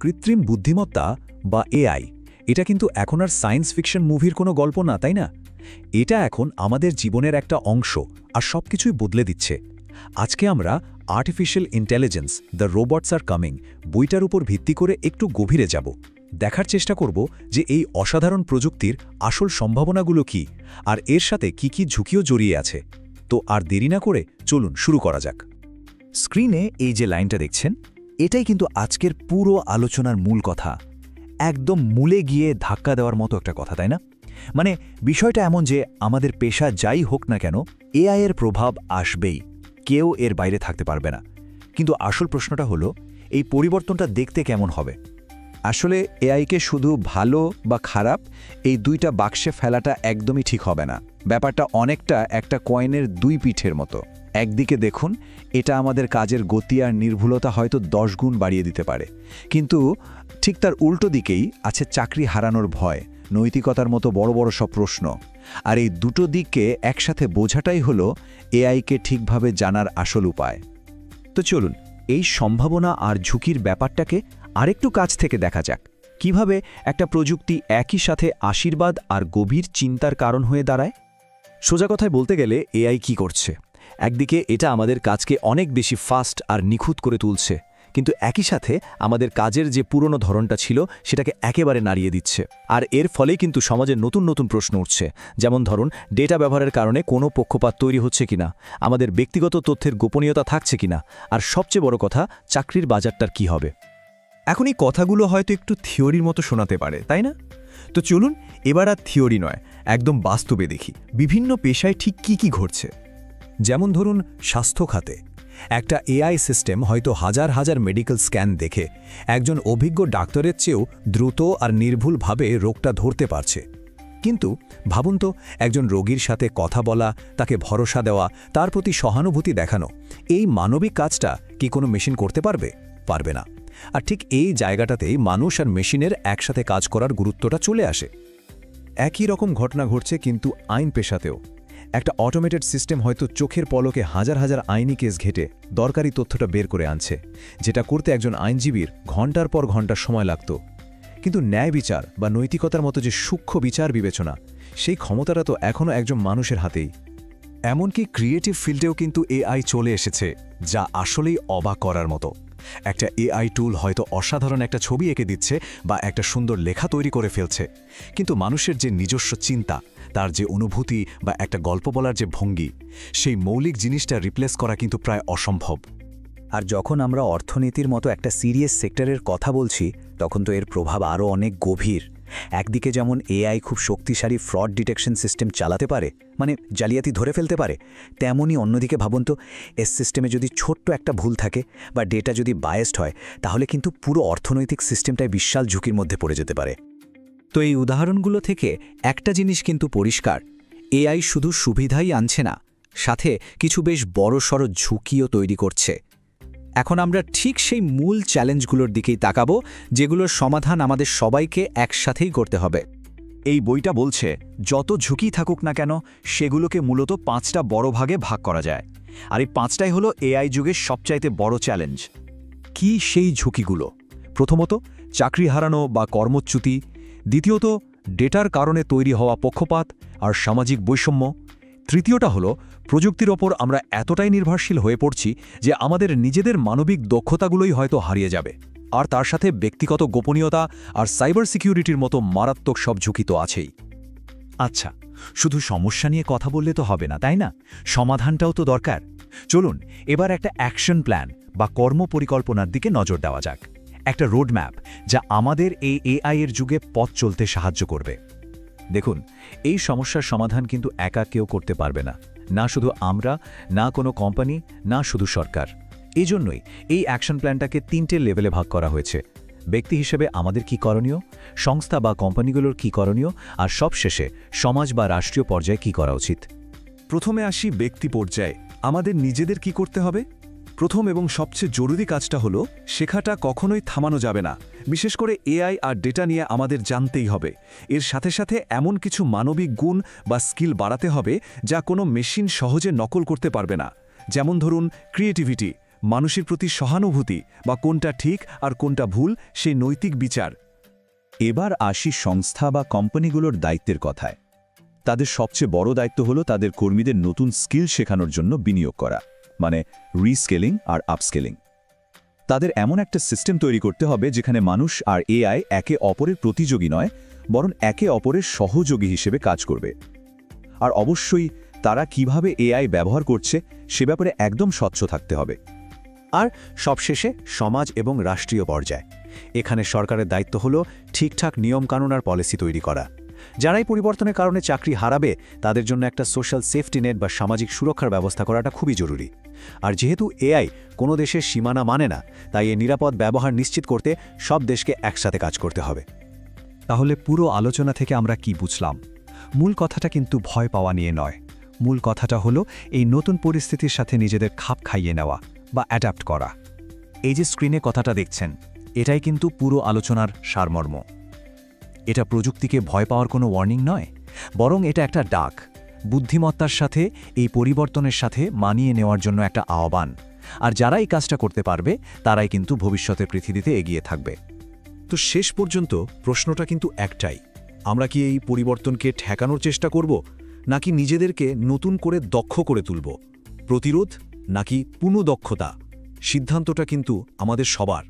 কৃত্রিম বুদ্ধিমত্তা বা এআই এটা কিন্তু এখন আর সায়েন্স ফিকশন মুভির কোনো গল্প না, তাই না? এটা এখন আমাদের জীবনের একটা অংশ আর সবকিছুই বদলে দিচ্ছে। আজকে আমরা artificial intelligence the robots are coming বইটার উপর ভিত্তি করে একটু গভীরে যাব, দেখার চেষ্টা করব যে এই অসাধারণ প্রযুক্তির আসল সম্ভাবনাগুলো কি আর এর সাথে কি কি ঝুঁকিও জড়িয়ে আছে। তো আর দেরি না করে চলুন শুরু করা যাক। স্ক্রিনে এই যে লাইনটা দেখছেন, এটাই কিন্তু আজকের পুরো আলোচনার মূল কথা। একদম মূলে গিয়ে ধাক্কা দেওয়ার মতো একটা কথা, তাই না? মানে বিষয়টা এমন যে আমাদের পেশা যাই হোক না কেন, এআই এর প্রভাব আসবেই, কেউ এর বাইরে থাকতে পারবে না। কিন্তু আসল প্রশ্নটা হলো, এই পরিবর্তনটা দেখতে কেমন হবে? আসলে এআইকে শুধু ভালো বা খারাপ এই দুইটা বাক্সে ফেলাটা একদমই ঠিক হবে না। ব্যাপারটা অনেকটা একটা কয়েনের দুই পিঠের মতো। একদিকে দেখুন, এটা আমাদের কাজের গতি আর নির্ভুলতা হয়তো 10 গুণ বাড়িয়ে দিতে পারে, কিন্তু ঠিক তার উল্টো দিকেই আছে চাকরি হারানোর ভয়, নৈতিকতার মতো বড় বড় সব প্রশ্ন। আর এই দুটো দিককে একসাথে বোঝাটাই হলো এআইকে ঠিকভাবে জানার আসল উপায়। তো চলুন এই সম্ভাবনা আর ঝুঁকির ব্যাপারটাকে আরেকটু কাছ থেকে দেখা যাক। কিভাবে একটা প্রযুক্তি একই সাথে আশীর্বাদ আর গভীর চিন্তার কারণ হয়ে দাঁড়ায়। সোজা কথায় বলতে গেলে এআই কি করছে? একদিকে এটা আমাদের কাজকে অনেক বেশি ফাস্ট আর নিখুঁত করে তুলছে, কিন্তু একই সাথে আমাদের কাজের যে পুরনো ধরনটা ছিল সেটাকে একেবারে নাড়িয়ে দিচ্ছে। আর এর ফলেই কিন্তু সমাজে নতুন নতুন প্রশ্ন উঠছে, যেমন ধরুন ডেটা ব্যবহারের কারণে কোনো পক্ষপাত তৈরি হচ্ছে কিনা, আমাদের ব্যক্তিগত তথ্যের গোপনীয়তা থাকছে কিনা, আর সবচেয়ে বড় কথা, চাকরির বাজারটার কি হবে। এখন এই কথাগুলো হয়তো একটু থিওরির মতো শোনাতে পারে, তাই না? তো চলুন এবার আর থিওরি নয়, একদম বাস্তবে দেখি বিভিন্ন পেশায় ঠিক কি কি ঘটছে। যেমন ধরুন স্বাস্থ্য খাতে একটা এআই সিস্টেম হয়তো হাজার হাজার মেডিকেল স্ক্যান দেখে একজন অভিজ্ঞ ডাক্তারের চেয়েও দ্রুত আর নির্ভুলভাবে রোগটা ধরতে পারছে। কিন্তু ভাবুন তো, একজন রোগীর সাথে কথা বলা, তাকে ভরসা দেওয়া, তার প্রতি সহানুভূতি দেখানো, এই মানবিক কাজটা কি কোনো মেশিন করতে পারবে? পারবে না। আর ঠিক এই জায়গাটাতেই মানুষ আর মেশিনের একসাথে কাজ করার গুরুত্বটা চলে আসে। একই রকম ঘটনা ঘটছে কিন্তু আইন পেশাতেও। একটা অটোমেটেড সিস্টেম হয়তো চোখের পলকে হাজার হাজার আইনি কেস ঘেটে দরকারি তথ্যটা বের করে আনছে, যেটা করতে একজন আইনজীবীর ঘন্টার পর ঘন্টা সময় লাগত। কিন্তু ন্যায় বিচার বা নৈতিকতার মতো যে সূক্ষ্ম বিচার বিবেচনা, সেই ক্ষমতাটা তো এখনও একজন মানুষের হাতেই। এমনকি ক্রিয়েটিভ ফিল্ডেও কিন্তু এআই চলে এসেছে, যা আসলেই অবাক করার মতো। একটা এআই টুল হয়তো অসাধারণ একটা ছবি এঁকে দিচ্ছে বা একটা সুন্দর লেখা তৈরি করে ফেলছে, কিন্তু মানুষের যে নিজস্ব চিন্তা, তার যে অনুভূতি বা একটা গল্প বলার যে ভঙ্গি, সেই মৌলিক জিনিসটা রিপ্লেস করা কিন্তু প্রায় অসম্ভব। আর যখন আমরা অর্থনীতির মতো একটা সিরিয়াস সেক্টরের কথা বলছি, তখন তো এর প্রভাব আরও অনেক গভীর। একদিকে যেমন এআই খুব শক্তিশালী ফ্রড ডিটেকশন সিস্টেম চালাতে পারে, মানে জালিয়াতি ধরে ফেলতে পারে, তেমনই অন্যদিকে ভাবুন তো, এর সিস্টেমে যদি ছোট্ট একটা ভুল থাকে বা ডেটা যদি বায়াসড হয়, তাহলে কিন্তু পুরো অর্থনৈতিক সিস্টেমটাই বিশাল ঝুঁকির মধ্যে পড়ে যেতে পারে। তো এই উদাহরণগুলো থেকে একটা জিনিস কিন্তু পরিষ্কার, এআই শুধু সুবিধাই আনছে না, সাথে কিছু বেশ বড়সড় ঝুঁকিও তৈরি করছে। এখন আমরা ঠিক সেই মূল চ্যালেঞ্জগুলোর দিকেই তাকাবো, যেগুলোর সমাধান আমাদের সবাইকে একসাথেই করতে হবে। এই বইটা বলছে যত ঝুঁকি থাকুক না কেন, সেগুলোকে মূলত 5টা বড় ভাগে ভাগ করা যায়। আর এই 5টাই হলো এআই যুগের সবচাইতে বড় চ্যালেঞ্জ। কি সেই ঝুঁকিগুলো? প্রথমত, চাকরি হারানো বা কর্মচ্যুতি। দ্বিতীয়ত, ডেটার কারণে তৈরি হওয়া পক্ষপাত আর সামাজিক বৈষম্য। তৃতীয়টা হলো, প্রযুক্তির ওপর আমরা এতটাই নির্ভরশীল হয়ে পড়ছি যে আমাদের নিজেদের মানবিক দক্ষতাগুলোই হয়তো হারিয়ে যাবে। আর তার সাথে ব্যক্তিগত গোপনীয়তা আর সাইবার সিকিউরিটির মতো মারাত্মক সব ঝুঁকি তো আছেই। আচ্ছা, শুধু সমস্যা নিয়ে কথা বললে তো হবে না, তাই না? সমাধানটাও তো দরকার। চলুন এবার একটা অ্যাকশন প্ল্যান বা কর্মপরিকল্পনার দিকে নজর দেওয়া যাক। একটা রোডম্যাপ যা আমাদের এই এআই এর যুগে পথ চলতে সাহায্য করবে। দেখুন, এই সমস্যার সমাধান কিন্তু একা কেউ করতে পারবে না, না শুধু আমরা, না কোনো কোম্পানি, না শুধু সরকার। এজন্যই এই অ্যাকশন প্ল্যানটাকে 3টে লেভেলে ভাগ করা হয়েছে। ব্যক্তি হিসেবে আমাদের কি করণীয়, সংস্থা বা কোম্পানিগুলোর কি করণীয়, আর সবশেষে সমাজ বা রাষ্ট্রীয় পর্যায়ে কি করা উচিত। প্রথমে আসি ব্যক্তি পর্যায়ে। আমাদের নিজেদের কি করতে হবে? প্রথম এবং সবচেয়ে জরুরি কাজটা হলো, শেখাটা কখনোই থামানো যাবে না। বিশেষ করে এআই আর ডেটা নিয়ে আমাদের জানতেই হবে। এর সাথে সাথে এমন কিছু মানবিক গুণ বা স্কিল বাড়াতে হবে যা কোনো মেশিন সহজে নকল করতে পারবে না। যেমন ধরুন ক্রিয়েটিভিটি, মানুষের প্রতি সহানুভূতি বা কোনটা ঠিক আর কোনটা ভুল সেই নৈতিক বিচার। এবার আসি সংস্থা বা কোম্পানিগুলোর দায়িত্বের কথায়। তাদের সবচেয়ে বড় দায়িত্ব হলো তাদের কর্মীদের নতুন স্কিল শেখানোর জন্য বিনিয়োগ করা, মানে রিস্কেলিং আর আপস্কেলিং। তাদের এমন একটা সিস্টেম তৈরি করতে হবে যেখানে মানুষ আর এআই একে অপরের প্রতিযোগী নয়, বরং একে অপরের সহযোগী হিসেবে কাজ করবে। আর অবশ্যই তারা কিভাবে এআই ব্যবহার করছে সে ব্যাপারে একদম স্বচ্ছ থাকতে হবে। আর সবশেষে সমাজ এবং রাষ্ট্রীয় পর্যায়। এখানে সরকারের দায়িত্ব হল ঠিকঠাক নিয়মকানুন আর পলিসি তৈরি করা। যারাই পরিবর্তনের কারণে চাকরি হারাবে তাদের জন্য একটা সোশ্যাল সেফটি নেট বা সামাজিক সুরক্ষার ব্যবস্থা করাটা খুবই জরুরি। আর যেহেতু এআই কোনো দেশের সীমানা মানে না, তাই এর নিরাপদ ব্যবহার নিশ্চিত করতে সব দেশকে একসাথে কাজ করতে হবে। তাহলে পুরো আলোচনা থেকে আমরা কি বুঝলাম? মূল কথাটা কিন্তু ভয় পাওয়া নিয়ে নয়। মূল কথাটা হলো এই নতুন পরিস্থিতির সাথে নিজেদের খাপ খাইয়ে নেওয়া বা অ্যাডাপ্ট করা। এই যে স্ক্রিনে কথাটা দেখছেন, এটাই কিন্তু পুরো আলোচনার সারমর্ম। এটা প্রযুক্তিকে ভয় পাওয়ার কোনো ওয়ার্নিং নয়, বরং এটা একটা ডাক, বুদ্ধিমত্তার সাথে এই পরিবর্তনের সাথে মানিয়ে নেওয়ার জন্য একটা আহ্বান। আর যারা এই কাজটা করতে পারবে তারাই কিন্তু ভবিষ্যতের পৃথিবীতে এগিয়ে থাকবে। তো শেষ পর্যন্ত প্রশ্নটা কিন্তু একটাই, আমরা কি এই পরিবর্তনকে ঠেকানোর চেষ্টা করব, নাকি নিজেদেরকে নতুন করে দক্ষ করে তুলব? প্রতিরোধ নাকি পুনঃদক্ষতা? সিদ্ধান্তটা কিন্তু আমাদের সবার।